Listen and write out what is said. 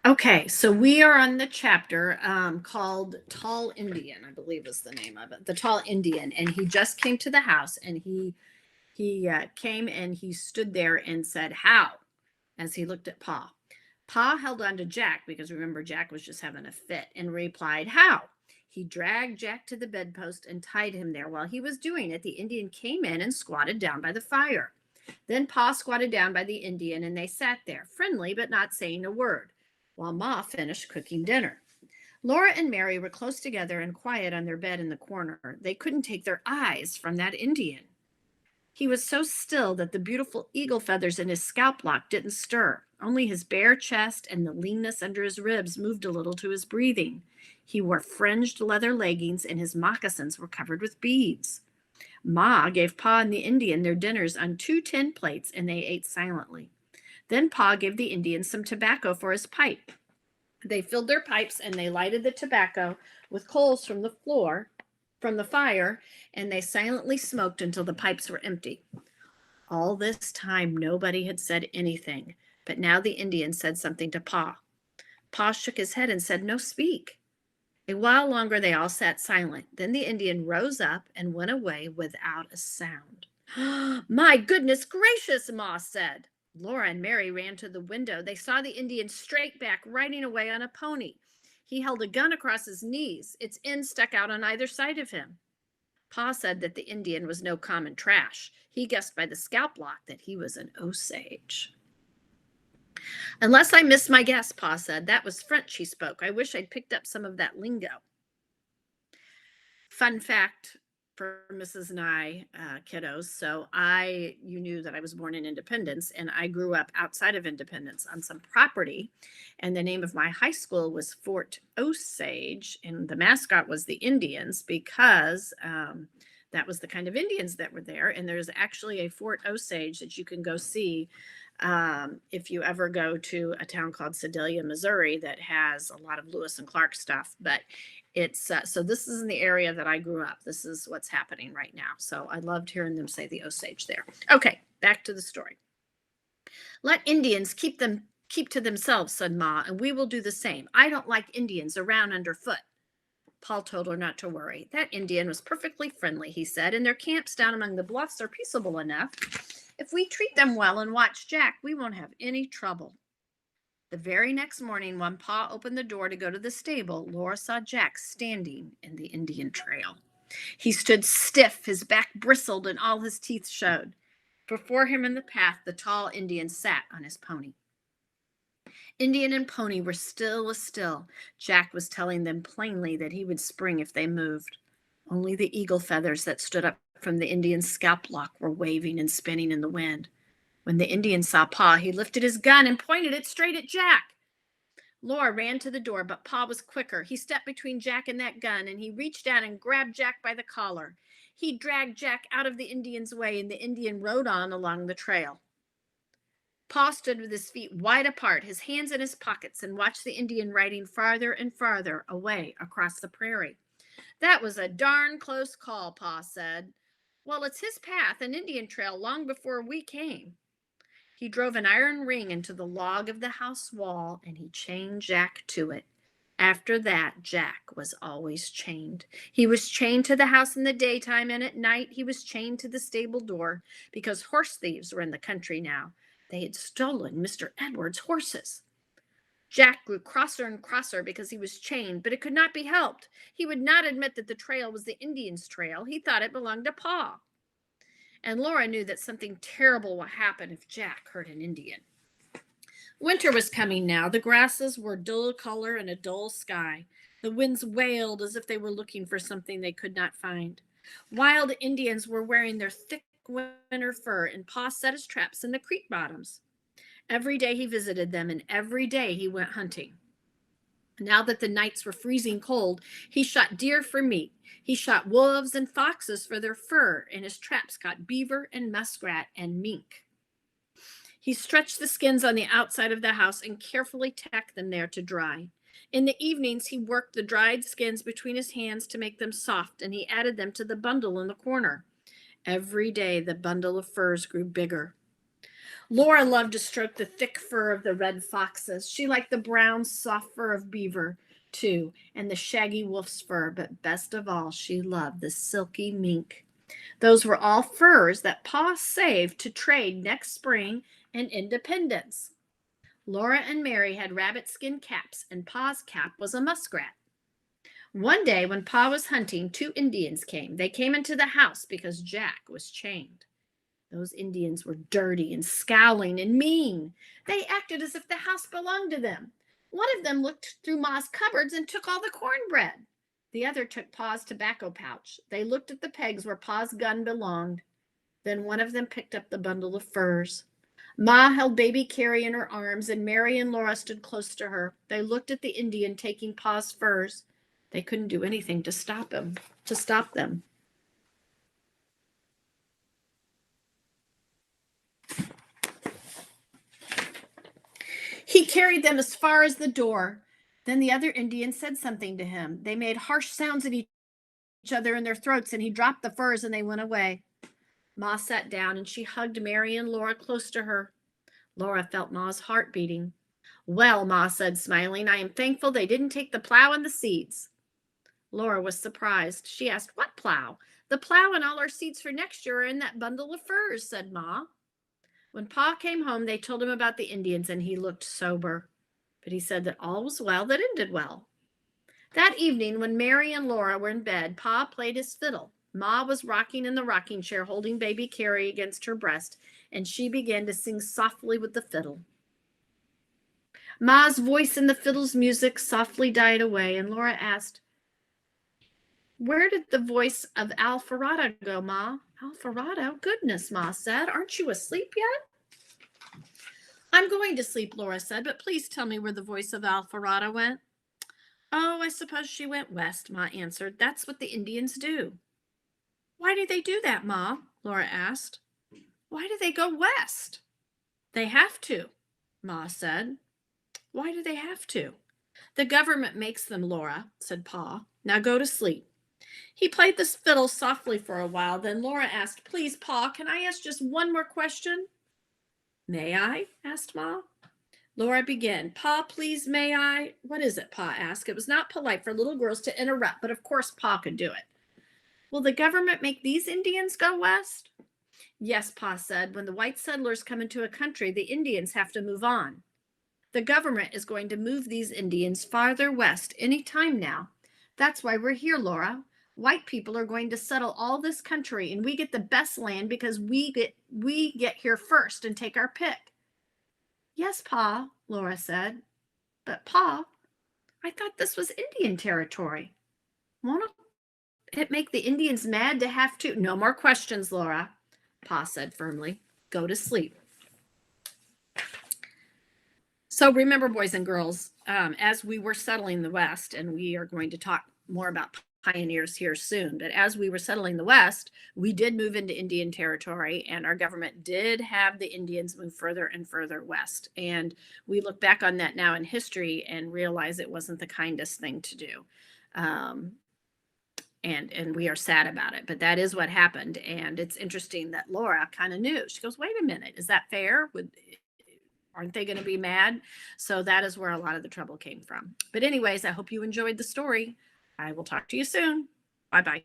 Okay, so we are on the chapter called Tall Indian, I believe is the name of it. The Tall Indian, and he just came to the house, and he came and he stood there and said, "How?" as he looked at Pa. Pa held on to Jack because remember Jack was just having a fit and replied, "How?" He dragged Jack to the bedpost and tied him there. While he was doing it, the Indian came in and squatted down by the fire. Then Pa squatted down by the Indian, and they sat there, friendly but not saying a word, while Ma finished cooking dinner. Laura and Mary were close together and quiet on their bed in the corner. They couldn't take their eyes from that Indian. He was so still that the beautiful eagle feathers in his scalp lock didn't stir. Only his bare chest and the leanness under his ribs moved a little to his breathing. He wore fringed leather leggings, and his moccasins were covered with beads. Ma gave Pa and the Indian their dinners on two tin plates, and they ate silently. Then Pa gave the Indian some tobacco for his pipe. They filled their pipes and they lighted the tobacco with coals from the fire, and they silently smoked until the pipes were empty. All this time, nobody had said anything, but now the Indian said something to Pa. Pa shook his head and said, "No, speak." A while longer they all sat silent. Then the Indian rose up and went away without a sound. "My goodness gracious," Ma said. Laura and Mary ran to the window. They saw the Indian straight back, riding away on a pony. He held a gun across his knees. Its end stuck out on either side of him. Pa said that the Indian was no common trash. He guessed by the scalp lock that he was an Osage. "Unless I missed my guess," Pa said. "That was French he spoke. I wish I'd picked up some of that lingo." Fun fact for Mrs. and I, kiddos. So you knew that I was born in Independence, and I grew up outside of Independence on some property. And the name of my high school was Fort Osage, and the mascot was the Indians because that was the kind of Indians that were there. And there's actually a Fort Osage that you can go see if you ever go to a town called Sedalia, Missouri, that has a lot of Lewis and Clark stuff. But it's so this is in the area that I grew up. This is what's happening right now. So I loved hearing them say the Osage there. Okay, back to the story. "Let Indians keep to themselves," said Ma, "and we will do the same. I don't like Indians around underfoot." Paul told her not to worry. "That Indian was perfectly friendly," he said, "and their camps down among the bluffs are peaceable enough. If we treat them well and watch Jack, we won't have any trouble." The very next morning, when Pa opened the door to go to the stable, Laura saw Jack standing in the Indian trail. He stood stiff, his back bristled, and all his teeth showed. Before him in the path, the tall Indian sat on his pony. Indian and pony were still as still. Jack was telling them plainly that he would spring if they moved. Only the eagle feathers that stood up from the Indian's scalp lock were waving and spinning in the wind. When the Indian saw Pa, he lifted his gun and pointed it straight at Jack. Laura ran to the door, but Pa was quicker. He stepped between Jack and that gun, and he reached out and grabbed Jack by the collar. He dragged Jack out of the Indian's way, and the Indian rode on along the trail. Pa stood with his feet wide apart, his hands in his pockets, and watched the Indian riding farther and farther away across the prairie. "That was a darn close call," Pa said. "Well, it's his path, an Indian trail, long before we came." He drove an iron ring into the log of the house wall, and he chained Jack to it. After that, Jack was always chained. He was chained to the house in the daytime, and at night he was chained to the stable door because horse thieves were in the country now. They had stolen Mr. Edwards' horses. Jack grew crosser and crosser because he was chained, but it could not be helped. He would not admit that the trail was the Indian's trail. He thought it belonged to Pa. And Laura knew that something terrible would happen if Jack hurt an Indian. Winter was coming now. The grasses were dull color in a dull sky. The winds wailed as if they were looking for something they could not find. Wild Indians were wearing their thick winter fur, and Pa set his traps in the creek bottoms. Every day he visited them, and every day he went hunting. Now that the nights were freezing cold, he shot deer for meat. He shot wolves and foxes for their fur, and his traps caught beaver and muskrat and mink. He stretched the skins on the outside of the house and carefully tacked them there to dry. In the evenings, he worked the dried skins between his hands to make them soft, and he added them to the bundle in the corner. Every day, the bundle of furs grew bigger. Laura loved to stroke the thick fur of the red foxes. She liked the brown, soft fur of beaver, too, and the shaggy wolf's fur, but best of all, she loved the silky mink. Those were all furs that Pa saved to trade next spring and Independence. Laura and Mary had rabbit skin caps, and Pa's cap was a muskrat. One day, when Pa was hunting, 2 Indians came. They came into the house because Jack was chained. Those Indians were dirty and scowling and mean. They acted as if the house belonged to them. One of them looked through Ma's cupboards and took all the cornbread. The other took Pa's tobacco pouch. They looked at the pegs where Pa's gun belonged. Then one of them picked up the bundle of furs. Ma held baby Carrie in her arms, and Mary and Laura stood close to her. They looked at the Indian taking Pa's furs. They couldn't do anything to stop them. He carried them as far as the door. Then the other Indian said something to him. They made harsh sounds at each other in their throats, and he dropped the furs and they went away. Ma sat down and she hugged Mary and Laura close to her. Laura felt Ma's heart beating. Well, Ma said, smiling, I am thankful they didn't take the plow and the seeds. Laura was surprised. She asked, what plow? The plow and all our seeds for next year are in that bundle of furs, said Ma. When Pa came home, they told him about the Indians, and he looked sober. But he said that all was well that ended well. That evening, when Mary and Laura were in bed, Pa played his fiddle. Ma was rocking in the rocking chair, holding baby Carrie against her breast, and she began to sing softly with the fiddle. Ma's voice in the fiddle's music softly died away, and Laura asked, where did the voice of Alpharetta go, Ma? Alpharetta? Goodness, Ma said. Aren't you asleep yet? I'm going to sleep, Laura said, but please tell me where the voice of Alpharetta went. Oh, I suppose she went west, Ma answered. That's what the Indians do. Why do they do that, Ma? Laura asked. Why do they go west? They have to, Ma said. Why do they have to? The government makes them, Laura, said Pa. Now go to sleep. He played the fiddle softly for a while. Then Laura asked, please, Pa, can I ask just one more question? May I? Asked Ma. Laura began, Pa, please, may I? What is it? Pa asked. It was not polite for little girls to interrupt, but of course Pa could do it. Will the government make these Indians go west? Yes, Pa said. When the white settlers come into a country, the Indians have to move on. The government is going to move these Indians farther west any time now. That's why we're here, Laura. White people are going to settle all this country, and we get the best land because we get here first and take our pick. Yes, Pa, Laura said. But Pa, I thought this was Indian territory. Won't it make the Indians mad to have to? No more questions, Laura, Pa said firmly. Go to sleep. So remember, boys and girls, as we were settling the West, and we are going to talk more about pioneers here soon, but as we were settling the West, we did move into Indian territory, and our government did have the Indians move further and further west. And we look back on that now in history and realize it wasn't the kindest thing to do. And we are sad about it, but that is what happened. And it's interesting that Laura kind of knew. She goes, wait a minute, is that fair? Aren't they going to be mad? So that is where a lot of the trouble came from. But anyways, I hope you enjoyed the story. I will talk to you soon. Bye-bye.